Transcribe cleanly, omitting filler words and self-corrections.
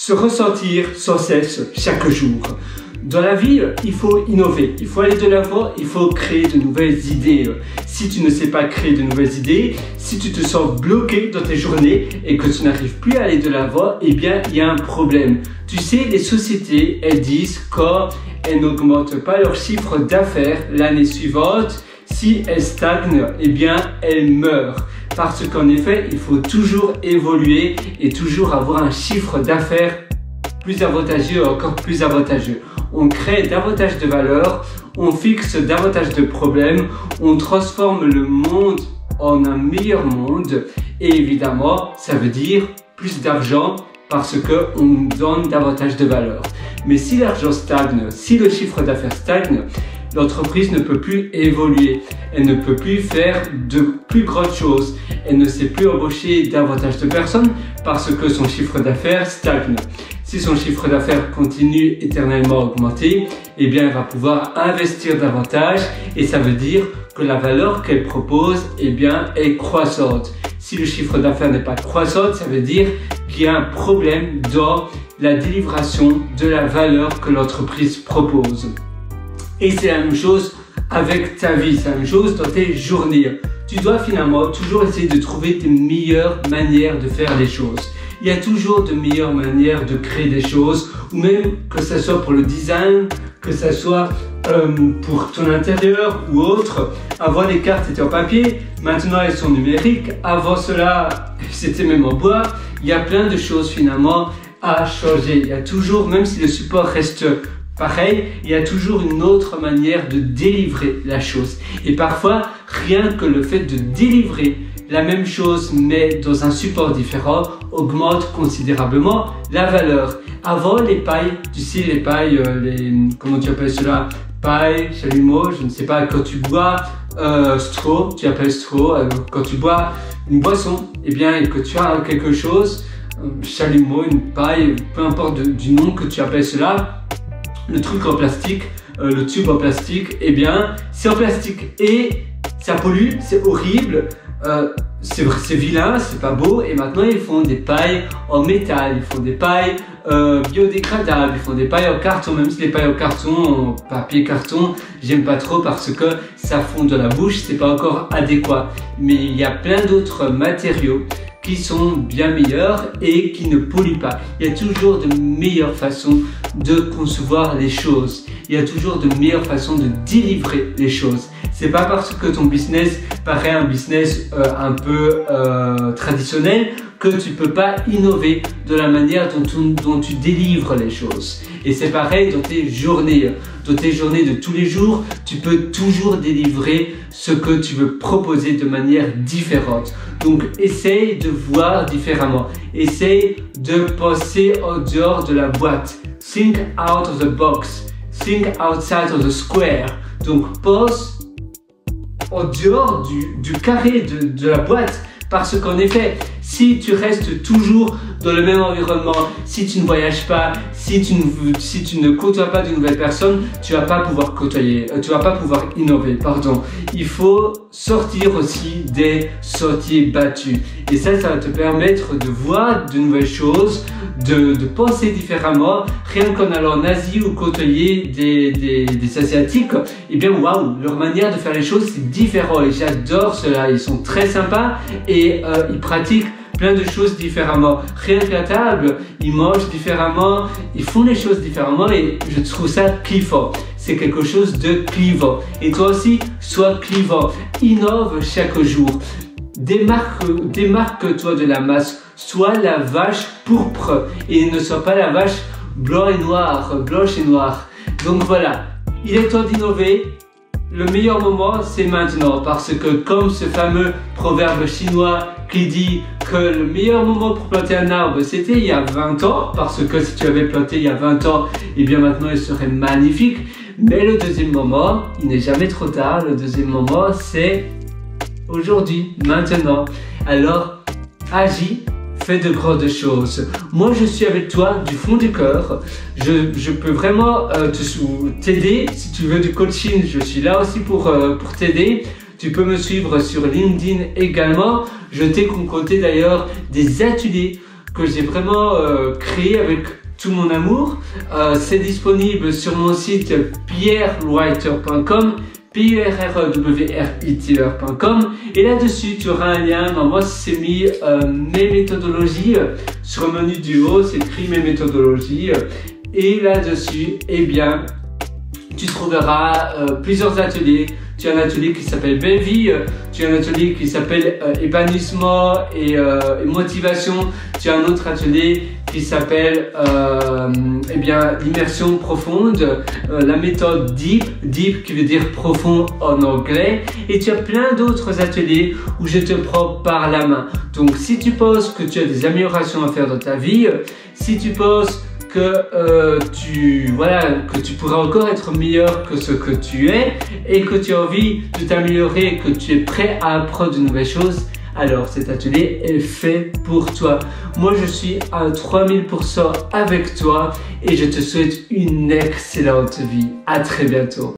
se ressentir sans cesse chaque jour. Dans la vie, il faut innover, il faut aller de l'avant, il faut créer de nouvelles idées. Si tu ne sais pas créer de nouvelles idées, si tu te sens bloqué dans tes journées et que tu n'arrives plus à aller de l'avant, eh bien, il y a un problème. Tu sais, les sociétés, elles disent quand elles n'augmentent pas leur chiffre d'affaires l'année suivante, si elles stagnent, eh bien, elles meurent. Parce qu'en effet, il faut toujours évoluer et toujours avoir un chiffre d'affaires plus avantageux, encore plus avantageux. On crée davantage de valeur, on fixe davantage de problèmes, on transforme le monde en un meilleur monde et évidemment, ça veut dire plus d'argent parce qu'on donne davantage de valeur. Mais si l'argent stagne, si le chiffre d'affaires stagne, l'entreprise ne peut plus évoluer, elle ne peut plus faire de plus grandes choses, elle ne sait plus embaucher davantage de personnes parce que son chiffre d'affaires stagne. Si son chiffre d'affaires continue éternellement à augmenter, eh bien elle va pouvoir investir davantage et ça veut dire que la valeur qu'elle propose, eh bien, est croissante. Si le chiffre d'affaires n'est pas croissant, ça veut dire qu'il y a un problème dans la délivration de la valeur que l'entreprise propose. Et c'est la même chose avec ta vie, c'est la même chose dans tes journées. Tu dois finalement toujours essayer de trouver tes meilleures manières de faire les choses. Il y a toujours de meilleures manières de créer des choses, ou même que ce soit pour le design, que ce soit pour ton intérieur ou autre. Avant, les cartes étaient en papier, maintenant elles sont numériques. Avant cela, c'était même en bois. Il y a plein de choses finalement à changer. Il y a toujours, même si le support reste pareil, il y a toujours une autre manière de délivrer la chose. Et parfois, rien que le fait de délivrer la même chose mais dans un support différent augmente considérablement la valeur. Avant, les pailles, tu sais, les pailles, comment tu appelles cela? Paille, chalumeau, je ne sais pas, quand tu bois straw, tu appelles straw, quand tu bois une boisson, eh bien, et que tu as quelque chose, chalumeau, une paille, peu importe du nom que tu appelles cela, le truc en plastique, le tube en plastique, eh bien, c'est en plastique et ça pollue, c'est horrible, c'est vilain, c'est pas beau. Et maintenant, ils font des pailles en métal, ils font des pailles biodégradables, ils font des pailles en carton, même si les pailles en carton, en papier carton, j'aime pas trop parce que ça fond de la bouche, c'est pas encore adéquat. Mais il y a plein d'autres matériaux qui sont bien meilleurs et qui ne polluent pas. Il y a toujours de meilleures façons de concevoir les choses. Il y a toujours de meilleures façons de délivrer les choses. C'est pas parce que ton business paraît un business un peu traditionnel que tu peux pas innover de la manière dont tu délivres les choses. Et c'est pareil dans tes journées. Dans tes journées de tous les jours, tu peux toujours délivrer ce que tu veux proposer de manière différente. Donc, essaye de voir différemment. Essaye de penser en dehors de la boîte. Think out of the box. Think outside of the square. Donc, pense en dehors du carré de la boîte. Parce qu'en effet, si tu restes toujours dans le même environnement, si tu ne voyages pas, si tu ne côtoies pas de nouvelles personnes, tu vas pas pouvoir tu vas pas pouvoir innover, pardon. Il faut sortir aussi des sentiers battus. Et ça va te permettre de voir de nouvelles choses, de penser différemment. Rien qu'en allant en Asie ou côtoyer des Asiatiques, eh bien, waouh, leur manière de faire les choses, c'est différent. Et j'adore cela. Ils sont très sympas et ils pratiquent plein de choses différemment. Rien qu'à table, ils mangent différemment, ils font les choses différemment et je trouve ça clivant. C'est quelque chose de clivant. Et toi aussi, sois clivant. Innove chaque jour. Démarque-toi de la masse. Sois la vache pourpre et ne sois pas la vache blanche et noire. Donc voilà, il est temps d'innover. Le meilleur moment, c'est maintenant parce que comme ce fameux proverbe chinois qui dit que le meilleur moment pour planter un arbre, c'était il y a 20 ans, parce que si tu avais planté il y a 20 ans, et bien maintenant il serait magnifique. Mais le deuxième moment, il n'est jamais trop tard, le deuxième moment, c'est aujourd'hui, maintenant. Alors, agis. Fais de grandes choses. Moi, je suis avec toi du fond du cœur. Je peux vraiment t'aider. Si tu veux du coaching, je suis là aussi pour t'aider. Tu peux me suivre sur LinkedIn également. Je t'ai concocté d'ailleurs des ateliers que j'ai vraiment créé avec tout mon amour. C'est disponible sur mon site pierrewriter.com, pierrewriter.com, et là-dessus tu auras un lien. Moi c'est mis mes méthodologies. Sur le menu du haut c'est écrit mes méthodologies, et là-dessus eh bien tu trouveras plusieurs ateliers. Tu as un atelier qui s'appelle Belle Vie, tu as un atelier qui s'appelle épanouissement et motivation, tu as un autre atelier qui s'appelle eh bien l'immersion profonde, la méthode deep qui veut dire profond en anglais, et tu as plein d'autres ateliers où je te prends par la main. Donc si tu penses que tu as des améliorations à faire dans ta vie, si tu penses que tu pourrais encore être meilleur que ce que tu es, et que tu as envie de t'améliorer, que tu es prêt à apprendre de nouvelles choses, alors cet atelier est fait pour toi. Moi je suis à 3000% avec toi et je te souhaite une excellente vie. À très bientôt.